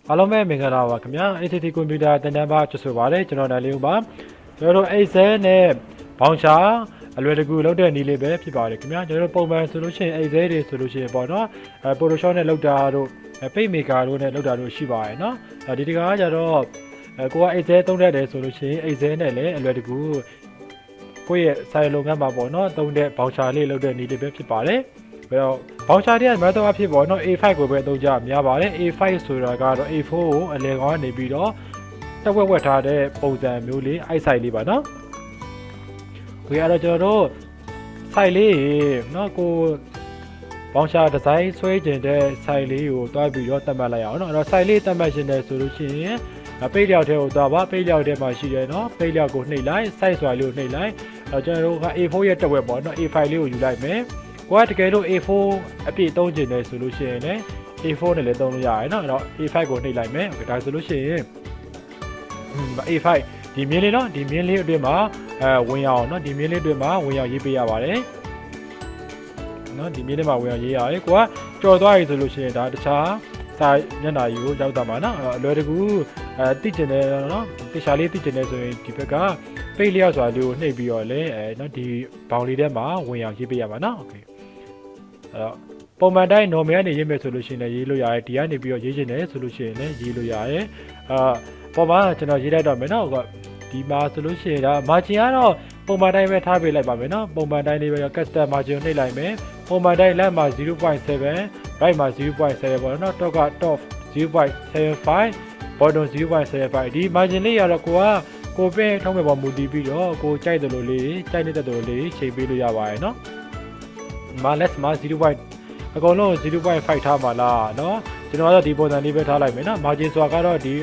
အားလုံးပဲမင်္ဂလာပါခင်ဗျာ ATT ကွန်ပျူတာတင်တန်းပါကျွတ်ဆိုပါတယ်ကျွန်တော်နိုင်လေးပါကျွန်တော်တို့ Excel နဲ့ဘောင်ချာအလွယ်တကူလုပ်တဲ့နည်းလေးပဲဖြစ်ပါတယ်ခင်ဗျာကျွန်တော်တို့ပုံမှန်ဆိုလို့ရှိရင် Excel တွေဆိုလို့ရှိရင်ပေါ့နော်Photoshop နဲ့လုပ်တာတို့ Paint Maker တို့နဲ့လုပ်တာတို့ရှိပါတယ်နော်ဒီတကားကျတော့ကိုက Excel သုံးတတ်တယ်ဆိုလို့ရှိရင် Excel နဲ့လည်းအလွယ်တကူကိုယ့်ရဲ့စာရုံလုပ်ငန်းမှာပေါ့နော်သုံးတဲ့ဘောင်ချာလေးလုပ်တဲ့နည်းလေးပဲဖြစ်ပါတယ်ဘယ်တော့ဘောင်ချာတွေကများသောအားဖြင့်ပေါ့နော် A5 ကိုပဲအသုံးကြများပါတယ် A5 ဆိုတာကတော့ A4 ကိုအလဲကောင်းနေပြီးတော့တက်ဝက်ထားတဲ့ပုံစံမျိုးလေးအိုက်ဆိုင်လေးပါနော်ဒီအဲ့တော့ကျွန်တော်တို့ site လေးနော်ကိုဘောင်ချာဒီဇိုင်းဆွဲကျင်တဲ့ site လေးကိုတွားပြီးတော့သတ်မှတ်လိုက်အောင်နော်အဲ့တော့ site လေးသတ်မှတ်ရှင်တယ်ဆိုလို့ရှိရင်ပိတ်လျောက်ထဲကိုသွားပါပိတ်လျောက်ထဲမှာရှိတယ်နော်ပိတ်လျောက်ကိုနှိပ်လိုက် site ဆွဲလေးကိုနှိပ်လိုက်အဲ့ကျွန်တော်တို့က A4 ရဲ့တက်ဝက်ပေါ့နော် A5 လေးကိုယူလိုက်မယ်ကိုကတကယ်လို့ A4 အပြည့်သုံးကျင်တယ်ဆိုလို့ရှိရင်လည်း A4 နဲ့လည်းသုံးလို့ရတယ်နော်အဲ့တော့ A5 ကိုနှိပ်လိုက်မယ်ဒါဆိုလို့ရှိရင်A5 ဒီမြင်းလေးနော်ဒီမြင်းလေးအတွင်းမှာဝင်ရအောင်နော်ဒီမြင်းလေးအတွင်းမှာဝင်ရောက်ရေးပေးရပါတယ်နော်ဒီမြင်းလေးမှာဝင်ရောက်ရေးရတယ်ကိုကကြော်သွားပြီဆိုလို့ရှိရင်ဒါတခြားစာမျက်နှာကြီးကိုရောက်သွားမှာနော်အလွယ်တကူတိကျင်တယ်နော်တခြားလေးတိကျင်တယ်ဆိုရင်ဒီဘက်ကပိတ်လျောက်စွာလေးကိုနှိပ်ပြီးတော့လဲနော်ဒီဘောင်လေးထဲမှာဝင်ရောက်ရေးပေးရမှာနော်โอเคအဲ့တော့ပုံမှန်တိုင်း normal ကနေရေးမယ်ဆိုလို့ရှိရင်လည်းရေးလို့ရတယ်ဒီကနေပြီးတော့ရေးချင်တယ်ဆိုလို့ရှိရင်လည်းရေးလို့ရတယ်ပေါ်မှာကျွန်တော်ရေးလိုက်တော့မယ်နော်ဒီမှာဆိုလို့ရှိရင်ဒါ margin ကတော့ပုံမှန်တိုင်းပဲထားပေးလိုက်ပါမယ်နော်ပုံမှန်တိုင်းလေးပဲ custom margin ကိုနှိပ်လိုက်မယ်ပုံမှန်တိုင်း left မှာ 0.7 right မှာ 0.7 ပေါ့နော် top က top 0.75 bottom 0.75 ဒီ margin လေးရတော့ကိုပဲထုံးမဲ့ပေါ်မူတည်ပြီးတော့ကိုကြိုက်တယ်လို့လေးကြိုက်နေတဲ့တယ်လို့လေးချိန်ပေးလို့ရပါတယ်နော်ဒီမှာ left မှာ 0. အကုန်လုံး 0.5 ထားပါလားเนาะကျွန်တော်ကတော့ဒီပုံစံလေးပဲထားလိုက်မယ်เนาะ margin ဆိုတာကတော့ဒီ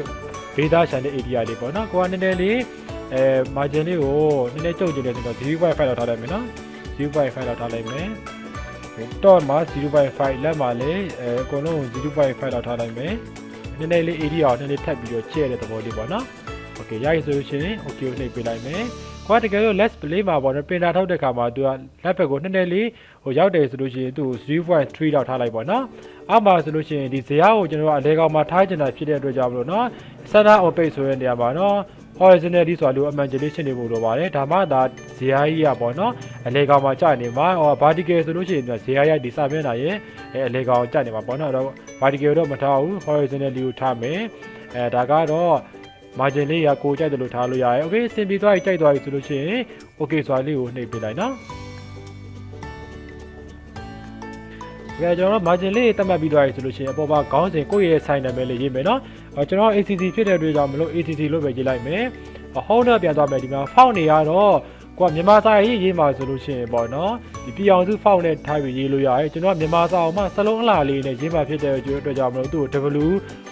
beta channel area လေးပေါ့เนาะကိုကနည်းနည်းလေးmargin လေးကိုနည်းနည်းကျုပ်ကြည့်တယ်ဆိုတော့ 0.5 လောက်ထားလိုက်မယ်เนาะ 0.5 လောက်ထားလိုက်မယ် top မှာ 0.5 left မှာလည်းအကုန်လုံး 0.5 လောက်ထားလိုက်မယ်နည်းနည်းလေး area ကိုနည်းနည်းထပ်ပြီးတော့ချဲ့တဲ့သဘောလေးပေါ့เนาะ okay ရပြီဆိုလို့ရှိရင် okay ကိုနှိပ်ပေးလိုက်မယ်ကိုကတကယ်လို့ let's play မှာပေါ့နော်ပင်တာထုတ်တဲ့ခါမှာသူကလက်ဘက်ကိုနည်းနည်းလေးဟိုရောက်တယ်ဆိုလို့ရှိရင်သူ့ 0.3 လောက်ထားလိုက်ပေါ့နော်အောက်မှာဆိုလို့ရှိရင်ဒီဇယားကိုကျွန်တော်ကအလဲကောင်မှာထားကျင်တာဖြစ်တဲ့အတွက်ကြောင့်မလို့နော် center on page ဆိုတဲ့နေရာမှာနော် horizontally ဆိုတာလို့အမှန်တလေးရှင်းနေဖို့လိုပါတယ်ဒါမှသာဇယားကြီးอ่ะပေါ့နော်အလဲကောင်မှာကြာနေမှာ vertical ဆိုလို့ရှိရင်ဇယားရဒီစာမျက်နှာရဲ့အလဲကောင်ကြာနေမှာပေါ့နော်အဲ့တော့ vertical တော့မထားဘူး horizontally ကိုထားမယ်ဒါကတော့ margin လေးကကိုကြိုက်တယ်လို့ထားလို့ရတယ် okay စင်ပြီးသွားပြီကြိုက်သွားပြီဆိုလို့ရှိရင် okay ဆိုတာလေးကိုနှိပ်ပေးလိုက်နော်ကြကျွန်တော် margin လေးတတ်မှတ်ပြီးသွားပြီဆိုလို့ရှိရင်အပေါ်မှာခေါင်းစဉ်ကိုယ့်ရဲ့ sign နာမည်လေးရေးမယ်နော်ကျွန်တော် ACC ဖြစ်တဲ့အတွက်ကြောင့်မလို့ ACC လို့ပဲရေးလိုက်မယ်ဟောင်းတော့ပြန်သွားမယ်ဒီမှာ font တွေကတော့ကိုကမြန်မာစာရေးမှာဆိုလို့ရှိရင်ပေါ့နော်ဒီပြည်အောင်စု font နဲ့ထားပြီးရေးလို့ရတယ်ကျွန်တော်ကမြန်မာစာအောင်မှစလုံးအလားလေးနဲ့ရေးမှာဖြစ်တဲ့အတွက်ကြောင့်မလို့သူ့ကို W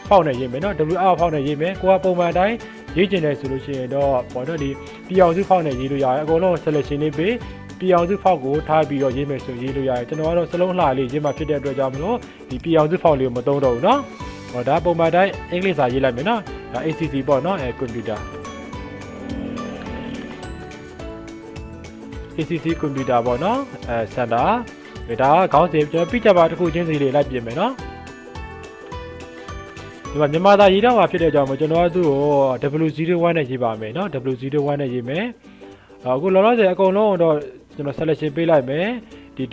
font နဲ့ရေးမယ်နော် WR font နဲ့ရေးမယ်ကိုကပုံမှန်တိုင်းရေးကျင်တယ်ဆိုလို့ရှိရင်တော့ပေါ့နော်ဒီပြည်အောင်စု font နဲ့ရေးလို့ရတယ်အကုန်လုံး selection လေးပေးပြည်အောင်စု font ကိုထားပြီးတော့ရေးမယ်ဆိုရေးလို့ရတယ်ကျွန်တော်ကတော့စလုံးအလားလေးရေးမှာဖြစ်တဲ့အတွက်ကြောင့်မလို့ဒီပြည်အောင်စု font လေးကိုမသုံးတော့ဘူးနော်ဟောဒါပုံမှန်တိုင်းအင်္ဂလိပ်စာရေးလိုက်မယ်နော်ဒါ ACC ပေါ့နော်ကွန်ပျူတာ ACC ကွန်ပျူတာပေါ့နော်စင်တာဒါခေါင်းစဉ်ကျွန်တော်ပြကြပါတစ်ခုချင်းစီလေးလိုက်ပြင်မယ်နော်ဒီမှာမြန်မာသားရေးတော့မှာဖြစ်တဲ့ကြောင့်ကျွန်တော်ကသူ့ကို W01 နဲ့ရေးပါမယ်နော် W01 နဲ့ရေးမယ်အခုလောလောဆယ်အကုန်လုံးတော့ကျွန်တော် selection ပေးလိုက်မယ်ဒီ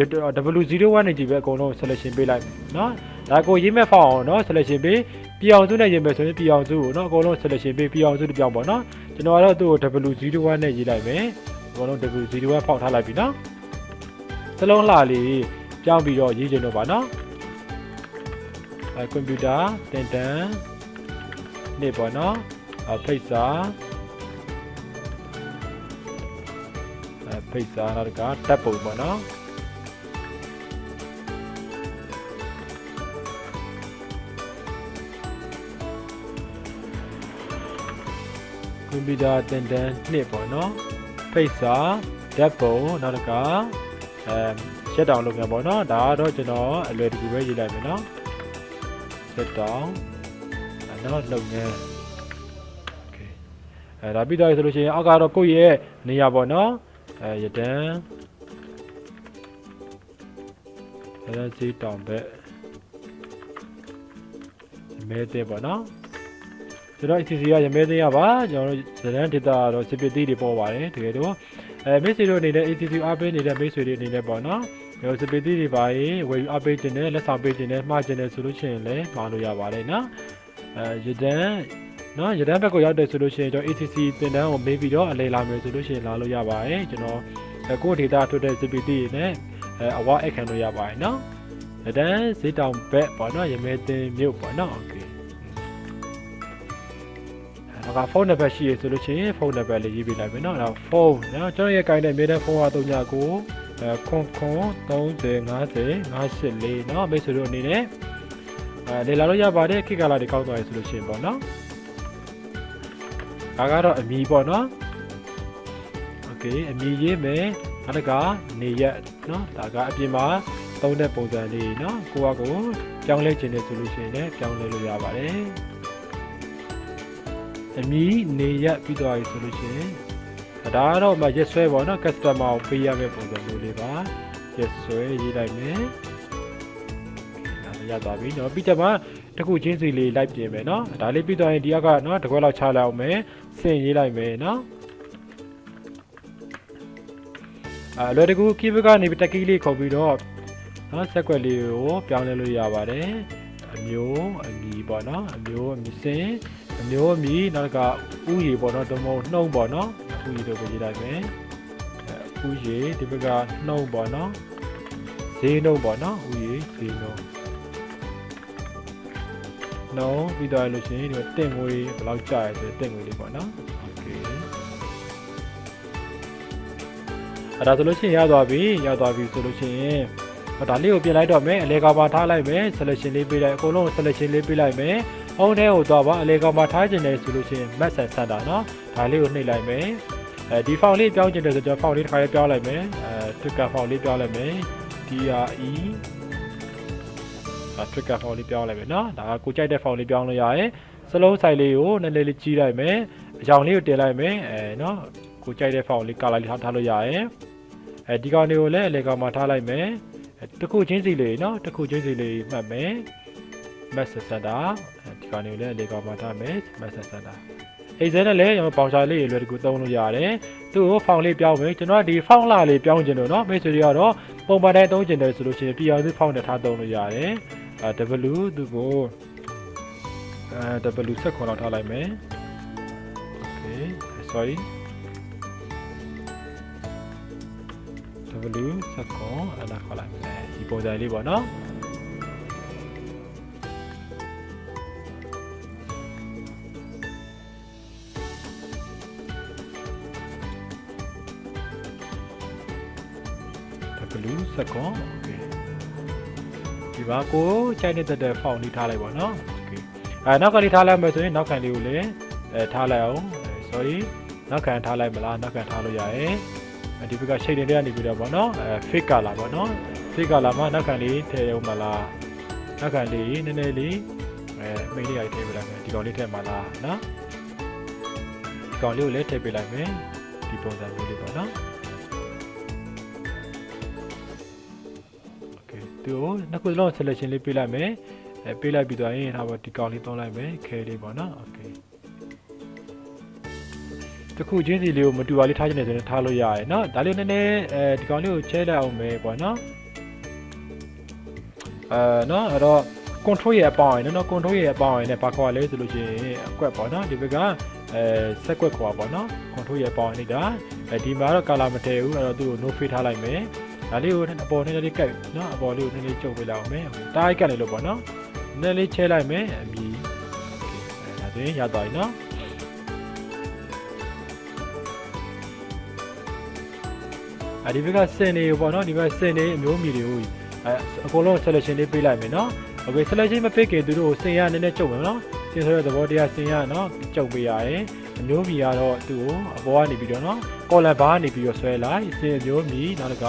W01 နဲ့ကြည့်ပဲအကုန်လုံး selection ပေးလိုက်နော်ဒါကိုရေးမဲ့ဖောက်အောင်နော် selection ပေးပြည်အောင်စုနဲ့ရေးမယ်ဆိုရင်ပြည်အောင်စုကိုနော်အကုန်လုံး selection ပေးပြည်အောင်စုတစ်ပြောင်းပေါ့နော်ကျွန်တော်ကတော့သူ့ကို W01 နဲ့ရေးလိုက်မယ်အကုန်လုံး W01 ဖောက်ထားလိုက်ပြီနော်စလုံးလှလေးပြောင်းပြီးတော့ရေးချင်တော့ပါနော်ကွန်ပျူတာတင်တန်းနေပေါ့နော်ဖိတ်စာဖိတ်စာနောက်ကတပ်ပုံပေါ့နော်ကွန်ပျူတာတင်တန်းနေပေါ့နော်ဖိတ်စာတပ်ပုံနောက်ကရှက်တောင်လုပ်ငန်းပေါ့နော်ဒါကတော့ကျွန်တော်အလွယ်တကူပဲရေးလိုက်မယ်နော်ဆက်တောင်းနောက်လုပ်ငန်းโอเคဒါပြီးတော့ဆိုလို့ရှိရင်အောက်ကတော့ကိုယ့်ရဲ့နေရာပေါ့နော်ရတန်းစီတောင်ဘက် မဲသိပေါ့နော်ဆိုတော့ ECC ကရမဲသိရပါကျွန်တော်တို့ဇလန်ဒေတာတော့စစ်ပစ်သေးတွေပေါ်ပါတယ်တကယ်တော့မိတ်ဆွေတို့အနေနဲ့ ECC အားပေးနေတဲ့မိတ်ဆွေတွေအနေနဲ့ပေါ့နော်ကျွန်တော်စစ်ပစ်သေးတွေပါရင်ဝယ်ယူအားပေးခြင်းနဲ့လက်ဆောင်ပေးခြင်းနဲ့မှားခြင်းနဲ့ဆိုလို့ရှိရင်လည်းမှားလို့ရပါတယ်နော်ရဒန်းနော်ရဒန်းဘက်ကိုရောက်တယ်ဆိုလို့ရှိရင်ကျွန်တော် ECC တင်တန်းကိုမေးပြီးတော့အလဲလာမယ်ဆိုလို့ရှိရင်လာလို့ရပါတယ်ကျွန်တော်ကိုယ့်ဒေတာထုတ်တဲ့စစ်ပစ်သေးတွေနဲ့အဝအခန့်လို့ရပါတယ်နော်ရဒန်းဈေးတောင်ဘက်ပေါ့နော်ရမဲတင်မြို့ပေါ့နော်โอเคကဖုန်းနံပါတ်ရှိရဆိုလို့ရှိရင်ဖုန်းနံပါတ်လေးရေးပြလိုက်မယ်เนาะအဲ့ဒါဖုန်းเนาะကျွန်တော်ရဲ့ကိုင်းတဲ့မြေတဲ့ဖုန်းဟာ39ကို3050 584เนาะမိတ်ဆွေတို့အနေနဲ့လေလာလို့ရပါတယ်ခိကလာတွေကောက်သွားရဆိုလို့ရှိရင်ပေါ့เนาะဒါကတော့အမီပေါ့เนาะโอเคအမီရေးမယ်နောက်တစ်ကနေရက်เนาะဒါကအပြင်မှာသုံးတဲ့ပုံစံလေးเนาะကိုကကိုပြောင်းလဲခြင်းနဲ့ဆိုလို့ရှိရင်လည်းပြောင်းလဲလို့ရပါတယ်အမီနေရပြီးသွားပြီဆိုလို့ရှိရင်ဒါကတော့မှရက်ဆွဲပေါ့နော် customer ကိုပေးရမယ့်ပုံစံမျိုးလေးပါရက်ဆွဲရေးလိုက်မယ်ဒါရသွားပြီเนาะပြီးတော့မှတစ်ခုချင်းစီလေးလိုက်ပြင်မယ်เนาะဒါလေးပြီးသွားရင်ဒီကเนาะတစ်ခွက်လောက်ချလိုက်အောင်မယ်စင်ရေးလိုက်မယ်เนาะလွယ်တကူ keyboard ကနေတက်ကီးလေးခုတ်ပြီးတော့เนาะဆက်ကွက်လေးကိုပြောင်းလဲလို့ရပါတယ်အမျိုးအမီပေါ့เนาะအမျိုးအမီစင်အမျိုးအမီနောက်ကဥယျေပေါ့နော်တမုံနှုံပေါ့နော်ဥယျေတို့ကိုရေးလိုက်မယ်ဥယျေဒီဘက်ကနှုံပေါ့နော်ဈေးနှုံပေါ့နော်ဥယျေဈေးနှုံပြီးတော့လို့ရှိရင်ဒီတင့်ငွေဘယ်လောက်ကျရဆိုတင့်ငွေလေးပေါ့နော်โอเคအဲ့ဒါဆိုလို့ရှိရင်ရောက်သွားပြီဆိုလို့ရှိရင်ဒါလေးကိုပြင်လိုက်တော့မယ်အလဲကောင်ပါထားလိုက်မယ် selection လေးပေးလိုက်အကုန်လုံး selection လေးပေးလိုက်မယ်ဖုန်းထဲကိုသွားပါအလေကောင်မှာထားခြင်းတယ်ဆိုလို့ရှိရင် Max and Center เนาะဒါလေးကိုနှိပ်လိုက်မယ်ဒီ font လေးပြောင်းခြင်းတယ်ဆိုတော့ font လေးတစ်ခါလေးပြောင်းလိုက်မယ် trigger font လေးပြောင်းလိုက်မယ် DRE trigger font လေးပြောင်းလိုက်မယ်เนาะဒါကကိုကြိုက်တဲ့ font လေးပြောင်းလို့ရတယ်စလုံး size လေးကိုနည်းနည်းလေးကြီးလိုက်မယ်အကြောင်လေးကိုတင်လိုက်မယ်เนาะကိုကြိုက်တဲ့ font လေး color လေးထားလို့ရတယ်ဒီကောင်လေးကိုလည်းအလေကောင်မှာထားလိုက်မယ်တစ်ခုချင်းစီလေးเนาะတစ်ခုချင်းစီလေးမှတ်မယ် Max Center ဒီကောင်လေးလည်းအလေကောင်မှာထားမယ် Max Center အိတ်စဲနဲ့လည်းကျွန်တော်ပေါင်ချာလေးလွယ်တကူသုံးလို့ရတယ်သူ့ကိုဖောင်လေးပြောင်းမယ်ကျွန်တော်ဒီဖောင်လာလေးပြောင်းခြင်းလို့เนาะမိတ်ဆွေတွေကတော့ပုံမှန်တိုင်းသုံးခြင်းတယ်ဆိုလို့ရှိရင်ပြည်အောင်စုဖောင်နဲ့ထားသုံးလို့ရတယ် W သူ့ကို W ဆက်ခွန်လောက်ထားလိုက်မယ် Okay sorry W ဆက်ခွန်အဲ့ဒါခေါ်လိုက်မယ်ဒီပုံစံလေးပေါ့เนาะblue second okay ဒီပါကိုချိုင်းနေတဲ့ဖောင်လေးထားလိုက်ပါเนาะ okay နောက်ကနေထားလိုက်မယ်ဆိုရင်နောက်ခံလေးကိုလည်းထားလိုက်အောင် sorry နောက်ခံထားလိုက်မလားနောက်ခံထားလို့ရတယ်ဒီဘက်က shade တွေကနေပြီးတော့ပေါ့เนาะfake color ပေါ့เนาะ fake color မှာနောက်ခံလေးထည့်အောင်မလားနောက်ခံလေးနည်းနည်းလေးမိတ်လေးရိုက်ထည့်ပေးလိုက်မယ်ဒီကောင်လေးထည့်မလားเนาะဒီကောင်လေးကိုလည်းထည့်ပေးလိုက်မယ်ဒီပုံစံမျိုးလေးပေါ့เนาะသူ့နှစ်ခုစလုံး selection လေးပေးလိုက်မယ်ပေးလိုက်ပြီးတော့ရင်ဒါပေါ့ဒီကောင်လေးသုံးလိုက်မယ်ခဲလေးပေါ့နော်โอเคတခုချင်းစီလေးကိုမတူပါလေးထားချင်တယ်ဆိုရင်ထားလို့ရတယ်เนาะဒါလေးနည်းနည်းဒီကောင်လေးကိုချဲလိုက်အောင်မယ်ပေါ့နော်เนาะအဲ့တော့ control ရဲ့အပေါင်းရယ်เนาะ control ရဲ့အပေါင်းရယ်နဲ့ဘာခေါ်လဲဆိုလို့ရှိရင်အကွက်ပေါ့နော်ဒီဘက်ကဆက်ကွက်ခေါ်ပါပေါ့နော် control ရဲ့အပေါင်းနေတာဒီမှာတော့ color မထည့်ဘူးအဲ့တော့သူ့ကို no fade ထားလိုက်မယ်ဒါလေးကိုအပေါ်နည်းနည်းလေးကပ်နော်အပေါ်လေးကိုနည်းနည်းကျုပ်ပေးလိုက်အောင်မယ်တားကပ်နေလို့ပေါ့နော်နည်းနည်းလေးချဲလိုက်မယ်အမီဒါဆိုရင်ရသွားပြီနော်ဒီဘက်ကစင်နေပေါ့နော်ဒီဘက်စင်နေအမျိုးမီတွေကိုအကုန်လုံး selection လေးပေးလိုက်မယ်နော် okay selection မပေးခင်သူတို့ကိုစင်ရနည်းနည်းကျုပ်မယ်နော်စင်ဆိုတဲ့သဘောတရားစင်ရနော်ကျုပ်ပေးရတယ်အမျိုးမီကတော့သူ့ကိုအပေါ်ကနေပြီးတော့နော် column bar ကနေပြီးတော့ဆွဲလိုက်စင်အမျိုးမီနောက်က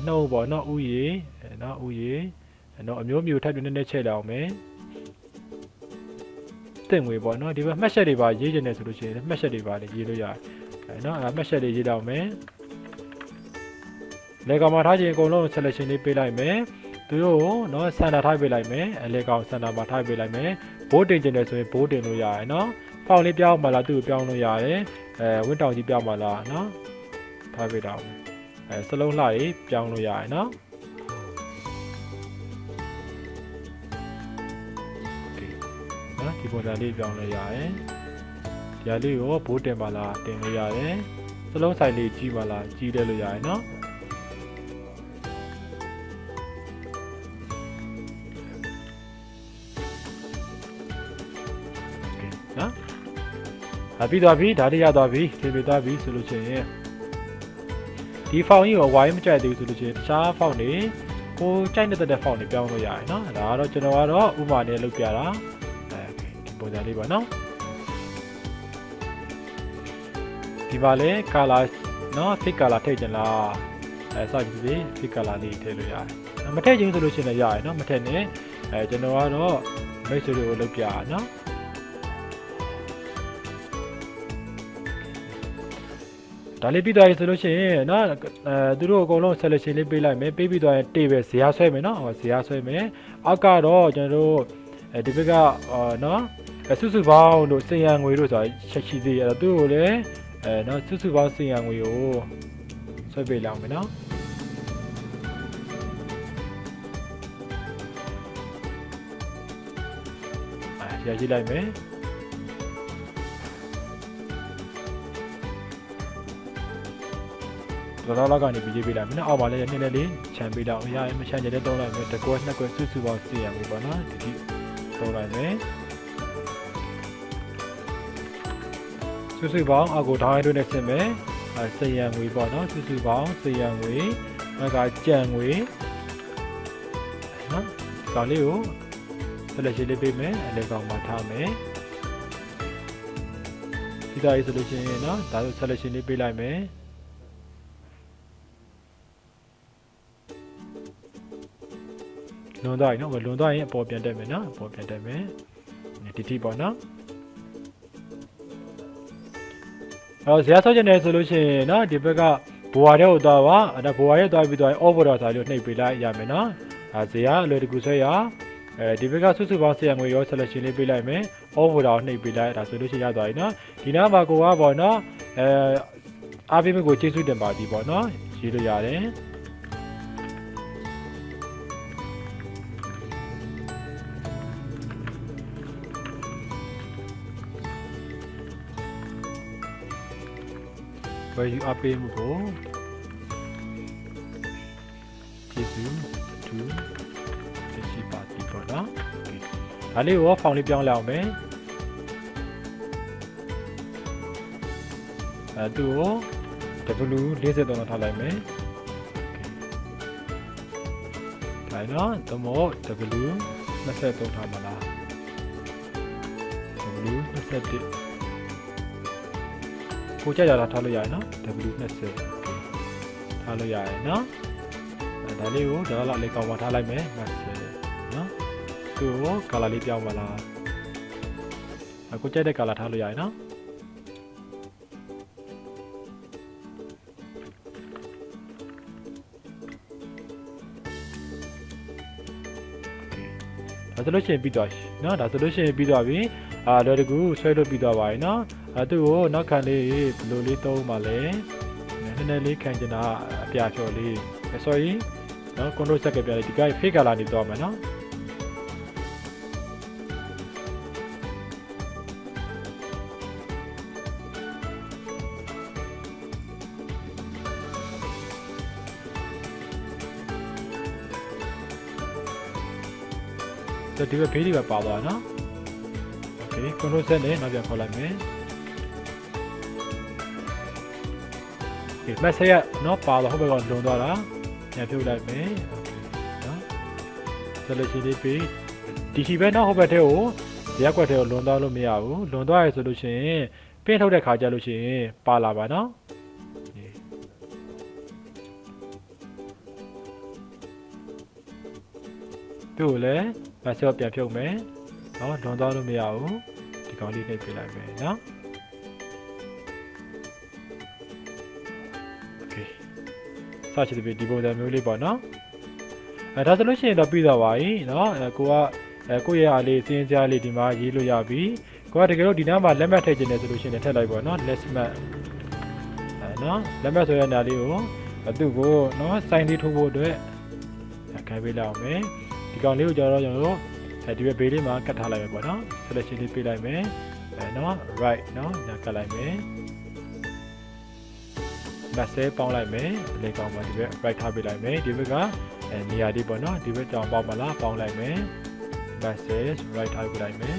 နှုတ်ပေါ့နော်ဥယျေနော်ဥယျေနော်အမျိုးမျိုးထပ်ပြီးနည်းနည်းချက်လိုက်အောင်မယ်တင်ငွေပေါ့နော်ဒီဘက်မှတ်ချက်တွေပါရေးချင်တယ်ဆိုလို့ရှိရင်မှတ်ချက်တွေပါလည်းရေးလို့ရတယ်နော်မှတ်ချက်တွေရေးတော့မယ်လေကောင်မှာထားခြင်းအကုန်လုံး selection လေးပေးလိုက်မယ် သူတို့နော်ဆန်တာထားပေးလိုက်မယ်အလေကောင်ဆန်တာမှာထားပေးလိုက်မယ်ဘိုးတင်ကျင်တယ်ဆိုရင်ဘိုးတင်လို့ရတယ်နော်ဖောင်လေးပြောင်းမှလာသူ့ကိုပြောင်းလို့ရတယ်ဝင်းတောင်ကြီးပြောင်းမှလာနော်ထားပေးတော့စလုံးလှကြီးပြောင်းလို့ရတယ်နော်နော်ဒီပုံစံလေးပြောင်းလို့ရတယ်ဒီဟာလေးကိုဘိုးတင်မှလာတင်လို့ရတယ်စလုံးဆိုင်လေးကြီးမှလာကြီးတယ်လို့ရတယ်နော်နော်ပြီးသွားပြီဒါလေးရသွားပြီထည့်ပေးသွားပြီဆိုလို့ရှိရင်ဒီဖောင်ကြီးကိုဝိုင်းမကြိုက်သေးဘူးဆိုလို့ရှိရင်တခြားဖောင်တွေကိုကြိုက်တဲ့ဖောင်တွေပြောင်းလို့ရတယ်နော်ဒါကတော့ကျွန်တော်ကတော့ဥပမာနဲ့လုပ်ပြတာဒီပုံစံလေးပါနော်ဒီပါလေ color နော် thick color ထည့်ချင်လားစကြည့်စီ thick color လေးထည့်လို့ရတယ်မထည့်ချင်ဆိုလို့ရှိရင်လည်းရတယ်နော်မထည့်နဲ့ကျွန်တော်ကတော့မိတ်ဆွေတွေကိုလုပ်ပြတာနော်ဒါလေးပြီးသွားပြီဆိုလို့ရှိရင်နော်သူတို့အကုန်လုံး selection လေးပေးလိုက်မယ်ပေးပြီးသွားရင် table ဇာတ်ဆွဲမယ်နော်ဇာတ်ဆွဲမယ်အောက်ကတော့ကျွန်တော်တို့ဒီဘက်ကနော်စုစုပေါင်းတို့စင်ရငွေတို့ဆိုတာချက်ရှိသေးအဲ့တော့သူ့ကိုလည်းနော်စုစုပေါင်းစင်ရငွေကိုဆွဲပေးလောက်မယ်နော်ရရှိလိုက်မယ်တော့လောက်ကနေပြီးပေးလိုက်မယ်နော်အောက်မှာလည်းနည်းနည်းလေးခြံပေးတော့ရရင်မခြံကြတဲ့သုံးလိုက်မယ်တစ်ကွက်နှစ်ကွက်စုစုပေါင်းစီရမယ်ပေါ့နော်ဒီသုံးလိုက်မယ်စုစုပေါင်းအောက်ကိုထောင်းရိုက်တို့နဲ့ဆင်မယ်စရံငွေပေါ့နော်စုစုပေါင်းစရံငွေနောက်ကကြံငွေနော်ကောင်လေးကိုဆက်လက်ရှင်းလေးပေးမယ်အလဲကောင်မှာထားမယ်ဒီသားရေးဆိုလို့ရှိရင်နော်ဒါဆိုဆက်လက်ရှင်းလေးပေးလိုက်မယ်လွန်သွားပြီနော်လွန်သွားရင်အပေါ်ပြန်တက်မယ်နော်အပေါ်ပြန်တက်မယ်ဒီထိပေါ့နော်ဇာတ်ဆောက်ကျင်တယ်ဆိုလို့ရှိရင်နော်ဒီဘက်ကဘွာတဲ့ကိုသွားပါအဲ့ဘွာရဲ့သွားပြီးသွားရင် overall စာလေးကိုနှိပ်ပေးလိုက်ရမယ်နော်ဇာတ်အလွယ်တကူဆွဲရဒီဘက်ကစုစုပေါင်းဆရာငွေရော selection လေးပေးလိုက်မယ် overall နှိပ်ပေးလိုက်ဒါဆိုလို့ရှိရင်ရသွားပြီနော်ဒီနားမှာကိုကပေါ့နော်အားပေးမကိုကျေးဇူးတင်ပါသည်ပေါ့နော်ရေးလို့ရတယ်ဝယ်ယူအပေးမှုကိုကျေးဇူးတူတက်ရှိပါတီပေါ့နော်ဒါလေးကိုဖောင်လေးပြောင်းလိုက်အောင်မယ်သူ့ကို W43 လောက်ထားလိုက်မယ်ဒါနော်သမုတ် W23 ထားမလား W21ကိုကြရတာထားလို့ရတယ်နော် W20 ထားလို့ရတယ်နော်ဒါလေးကိုဒေါ်လာလေးကောင်းပါထားလိုက်မယ်20နော်သူ့ကိုကာလာလေးပြောင်းပါလားကိုကြတဲ့ကာလာထားလို့ရတယ်နော်ဒါဆိုလို့ရှိရင်ပြီးသွားပြီနော်ဒါဆိုလို့ရှိရင်ပြီးသွားပြီလွယ်တကူဆွဲလို့ပြီးသွားပါပြီနော်သူ့ကိုနောက်ခံလေးဘယ်လိုလေးသုံးပါလဲနည်းနည်းလေးခံချင်တာအပြာဖြော်လေး sorry နော် control set ပြလေးဒီက fake color နေသွားမယ်နော်ဒီဘက်ဘေးဒီဘက်ပါသွားနော် okay control set နဲ့နောက်ပြန်ခေါ်လိုက်မယ်ဒီမက်ဆေ့နော်ပါတော့ဟိုဘက်ကလွန်သွားတာပြန်ဖြုတ်လိုက်မယ်နော်ဆက်လက်ရှိလေးပြီးဒီရှိပဲနော်ဟိုဘက်ထဲကိုရက်ွက်ထဲကိုလွန်သွားလို့မရဘူးလွန်သွားရဆိုလို့ရှိရင်ပင်းထုတ်တဲ့ခါကျလို့ရှိရင်ပါလာပါနော်သူ့ကိုလည်းမက်ဆေ့ပြန်ဖြုတ်မယ်နော်လွန်သွားလို့မရဘူးဒီကောင်လေးနှိပ်ပြလိုက်မယ်နော်စချစ်တဲ့ဒီပုံစံမျိုးလေးပေါ့နော် ဒါဆိုလို့ရှိရင်တော့ပြီးသွားပါပြီเนาะကိုရဲ့အားလေးစင်းကြားလေးဒီမှာရေးလို့ရပြီကိုကတကယ်လို့ဒီနားမှာလက်မှတ်ထည့်ခြင်းနဲ့ဆိုလို့ရှိရင်ထည့်လိုက်ပါเนาะလက်မှတ်เนาะလက်မှတ်ဆိုတဲ့နားလေးကိုသူ့ကိုเนาะစိုင်းလေးထိုးဖို့အတွက်ခိုင်းပေးလိုက်အောင်မယ်ဒီကောင်လေးကိုကျွန်တော်ဒီဘက်ဘေးလေးမှာကတ်ထားလိုက်မယ်ပေါ့เนาะ selection လေးပေးလိုက်မယ်เนาะ right เนาะညာကတ်လိုက်မယ်message ပေါင်းလိုက်မယ်လေကောင်မှာဒီဘက် right ထားပေးလိုက်မယ်ဒီဘက်ကနေရာလေးပေါ့เนาะဒီဘက်ကြောင်ပေါက်မလားပေါင်းလိုက်မယ် message right ထားပေးလိုက်မယ်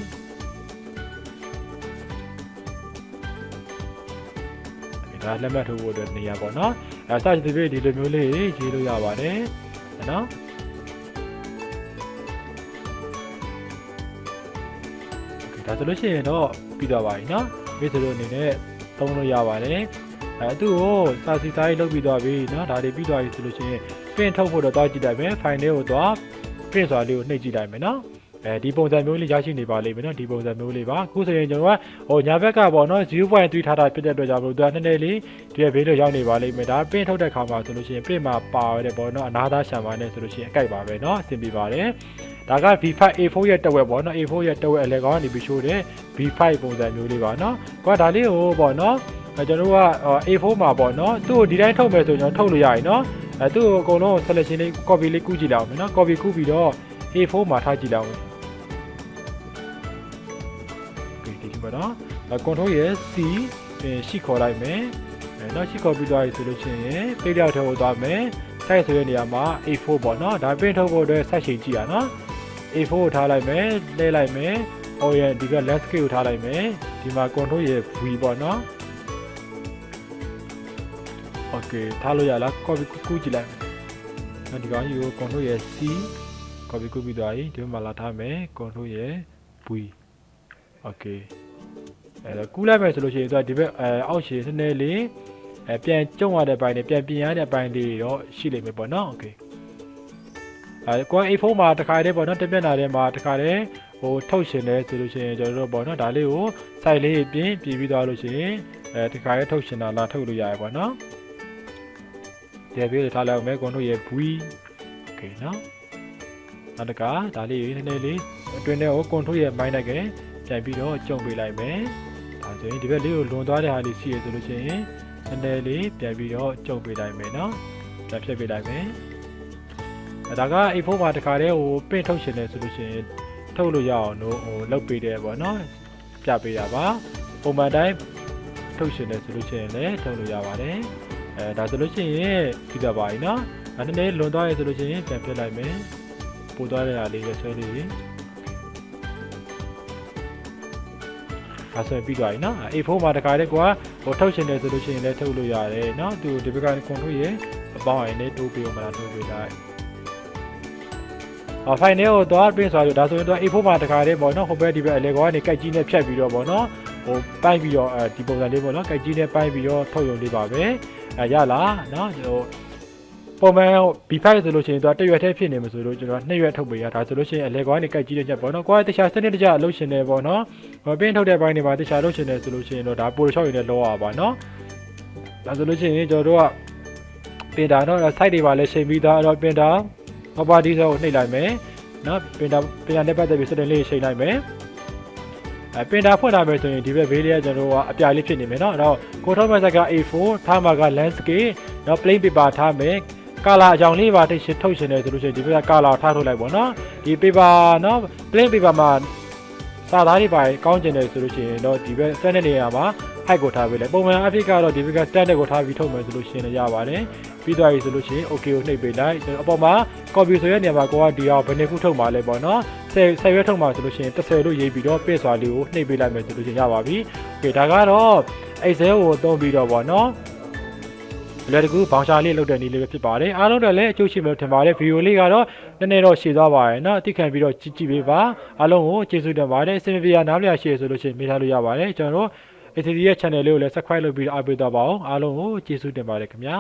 ဒါလက်မှတ်ထိုးဖို့အတွက်နေရာပေါ့เนาะစသဖြင့်ဒီလိုမျိုးလေးရေးလို့ရပါတယ်เนาะဒါဆိုလို့ရှိရင်တော့ပြီးသွားပါပြီเนาะဒီဆိုလို့အနေနဲ့သုံးလို့ရပါတယ်သူ့ကိုစာစီစာရေးလုပ်ပြီးသွားပြီเนาะဒါတွေပြီးသွားပြီဆိုလို့ရှိရင် print ထုတ်ဖို့တော့တောက်ကြည့်လိုက်မယ် file လေးကိုတော့ print ဆိုတာလေးကိုနှိပ်ကြည့်လိုက်မယ်เนาะဒီပုံစံမျိုးလေးရရှိနေပါလိမ့်မယ်เนาะဒီပုံစံမျိုးလေးပါအခုဆိုရင်ကျွန်တော်ကညာဘက်ကပေါ့เนาะ 0.3 ထားတာဖြစ်တဲ့အတွက်ကြောင့်မလို့သူကနည်းနည်းလေးဒီဘေးလို့ရောက်နေပါလိမ့်မယ်ဒါ print ထုတ်တဲ့ခါမှာဆိုလို့ရှိရင် print မှာပါရတဲ့ပေါ့เนาะအနာသားရှံပါနဲ့ဆိုလို့ရှိရင်အကြိုက်ပါပဲเนาะအဆင်ပြေပါတယ်ဒါက V5 A4 ရဲ့တက်ဝက်ပေါ့เนาะ A4 ရဲ့တက်ဝက်အလဲကောင်းနေပြီးရှိုးတဲ့ V5 ပုံစံမျိုးလေးပါเนาะကိုကဒါလေးကိုပေါ့เนาะကျွန်တော်တို့က A4 မှာပေါ့เนาะသူ့ကိုဒီတိုင်းထုတ်မယ်ဆိုကျွန်တော်ထုတ်လို့ရရင်เนาะသူ့ကိုအကုန်လုံး selection လေး copy လေးကူးကြည့်လိုက်အောင်เนาะ copy ကူးပြီးတော့ A4 မှာထားကြည့်လိုက်အောင်ပေါ့နော်။ control ရဲ့ C ရှိခေါ်လိုက်မယ်။နောက်ရှိခေါ်ပြီးသွားပြီဆိုလို့ရှိရင် page ရောက်ထဲကိုသွားမယ်။ size ဆိုတဲ့နေရာမှာ A4 ပေါ့နော်။ဒါ print ထုတ်ဖို့အတွက် size ချိန်ကြည့်ရနော်။ A4 ကိုထားလိုက်မယ်။လဲလိုက်မယ်။ ဟိုရဲ့ဒီက landscape ကိုထားလိုက်မယ်။ဒီမှာ control ရဲ့ V ပေါ့နော်။ Okay ထားလို့ရလား copy ကူးကြည့်လိုက်။နောက်ဒီကောင်ကြီးကို control ရဲ့ C copy ကူးပြီးသွားပြီ။ဒီမှာလာထားမယ်။ control ရဲ့ V Okayကူးလိုက်မယ်ဆိုလို့ရှိရင်သူကဒီဘက်အောက်ရှည်နည်းနည်းလေးပြန်ကျုံရတဲ့ဘိုင်းနဲ့ပြန်ပြင်ရတဲ့ဘိုင်းလေးတော့ရှိလိမ့်မယ်ပေါ့နော်โอเคကိုက A4 မှာတစ်ခါတည်းပေါ့နော်တက်ပြက်လာတဲ့မှာတစ်ခါတည်းဟိုထုတ်ရှင်တယ်ဆိုလို့ရှိရင်ကျွန်တော်တို့ပေါ့နော်ဒါလေးကို site လေးပြင်ပြီးသွားလို့ရှိရင်တစ်ခါတည်းထုတ်ရှင်တာလာထုတ်လို့ရတယ်ပေါ့နော်ဒီဘေးထားလိုက်အောင်မယ်ကိုတို့ရဲ့ V โอเคနော်နောက်တစ်ခါဒါလေးနည်းနည်းလေးအတွင်းထဲကို control ရဲ့ မိုင်းလိုက်ကပြန်ပြီးတော့ကျုံပေးလိုက်မယ်ဒါဆိုရင်ဒီဘက်လေးကိုလွန်သွားတဲ့ဟာလေးရှိရဆိုလို့ရှိရင်နည်းနည်းလေးပြန်ပြီးတော့ကျုံပေးလိုက်မယ်နော်ပြန်ဖြတ်ပေးလိုက်မယ်ဒါက A4 မှာတခါတည်းဟို print ထုတ်ရှင်တယ်ဆိုလို့ရှိရင်ထုတ်လို့ရအောင်လို့ဟိုလုပ်ပေးတယ်ပေါ့နော်ပြပေးတာပါပုံမှန်တိုင်းထုတ်ရှင်တယ်ဆိုလို့ရှိရင်လည်းထုတ်လို့ရပါတယ်ဒါဆိုလို့ရှိရင်ပြီးသွားပါပြီနော်နည်းနည်းလွန်သွားရဆိုလို့ရှိရင်ပြန်ဖြတ်လိုက်မယ်ပို့သွားတဲ့ဟာလေးဆွဲလေးဒါဆိုပြီးသွားပြီနော် A4 မှာတခါတည်းကွာဟိုထုတ်ရှင်တယ်ဆိုလို့ရှိရင်လည်းထုတ်လို့ရတယ်နော်သူဒီဘက်က control ရဲ့အပေါင်းအရင်လေးတိုးပေးအောင်မလားတိုးပေးလိုက်file နဲ့ကိုသွား print ဆိုတော့ဒါဆိုရင်တော့ A4 မှာတခါတည်းပေါ့နော်ဟိုဘက်ဒီဘက်အလဲကွာနေကြိုက်ကြီးနဲ့ဖြတ်ပြီးတော့ပေါ့နော်ဟိုပိုင်းပြီးတော့ဒီပုံစံလေးပေါ့နော်ကြိုက်ကြီးနဲ့ပိုင်းပြီးတော့ထုတ်ရုံလေးပါပဲရလားနော်ဟိုပုံမှန် B5 ဆိုလို့ရှိရင်တော့တစ်ရွက်တည်းဖြစ်နေမှာဆိုလို့ကျွန်တော်နှစ်ရွက်ထုတ်ပေးရဒါဆိုလို့ရှိရင်အလဲကွာနေကြိုက်ကြီးတဲ့ချက်ပေါ့နော်ကွာတခြားစနစ်တကျအလုပ်ရှင်တယ်ပေါ့နော်ပင်းထုတ်တဲ့ဘိုင်းတွေမှာတခြားလုပ်ရှင်တယ်ဆိုလို့ရှိရင်တော့ဒါပိုလျှော့ရည်နဲ့လောရပါနော်ဒါဆိုလို့ရှိရင်ကျွန်တော်တို့ကပင်တာတော့ site တွေပါလဲချိန်ပြီးသားအဲ့တော့ပင်တာ property ဆိုကိုနှိပ်လိုက်မယ်နော်ပင်တာနဲ့ပတ်သက်ပြီးစတင်လေးချိန်လိုက်မယ်ပင်တာဖွင့်လာမယ်ဆိုရင်ဒီဘက်ဘေးလေးကကျွန်တော်တို့ကအပြာလေးဖြစ်နေမယ်နော်အဲ့တော့ကိုထုတ်မဲ့ဆက်က A4 ထားမှာက landscape နော် plain paper ထားမယ်ကာလာအကြောင်းလေးပါထုတ်ရှင်တယ်ဆိုလို့ရှိရင်ဒီဘက်ကကာလာထားထုတ်လိုက်ပေါ့နော်ဒီ paper နော် plain paper မှာစာသားတွေပါကောင်းကျင်တယ်ဆိုလို့ရှိရင်တော့ဒီဘက် standard နေရာမှာ height ကိုထားပေးလိုက်ပုံမှန်အဖြစ်ကတော့ဒီဘက်က standard ကိုထားပြီးထုတ်မယ်ဆိုလို့ရှိရင်လည်းရပါတယ်ပြီးသွားပြီဆိုလို့ရှိရင် okay ကိုနှိပ်ပေးလိုက်အပေါ်မှာ copy ဆိုတဲ့နေရာမှာကိုကဒီအောင်ဘယ်နှစ်ခုထုတ်မှာလဲပေါ့နော်10ရွက်ထုတ်မှာဆိုလို့ရှိရင်30လို့ရေးပြီးတော့ page စွာလေးကိုနှိပ်ပေးလိုက်မယ်ဆိုလို့ရှိရင်ရပါပြီ okay ဒါကတော့ Excel ကိုသုံးပြီးတော့ပေါ့နော်လွယ်တကူဘောင်ရှာလေးလုပ်တဲ့နည်းလေးပဲဖြစ်ပါတယ်အားလုံးတော့လည်းအကျိုးရှိမယ်ထင်ပါတယ်ဗီဒီယိုလေးကတော့နည်းနည်းတော့ရှည်သွားပါရဲ့เนาะအသိခံပြီးတော့ကြည့်ပေးပါအားလုံးကိုကျေးဇူးတင်ပါတယ်အစီအမံပြနားမလျာရှည်ဆိုလို့ရှိရင်မေးထားလို့ရပါတယ်ကျွန်တော်တို့ ACD ရဲ့ channel လေးကိုလည်း subscribe လုပ်ပြီးတော့အားပေးတော့ပါအောင်အားလုံးကိုကျေးဇူးတင်ပါတယ်ခင်ဗျာ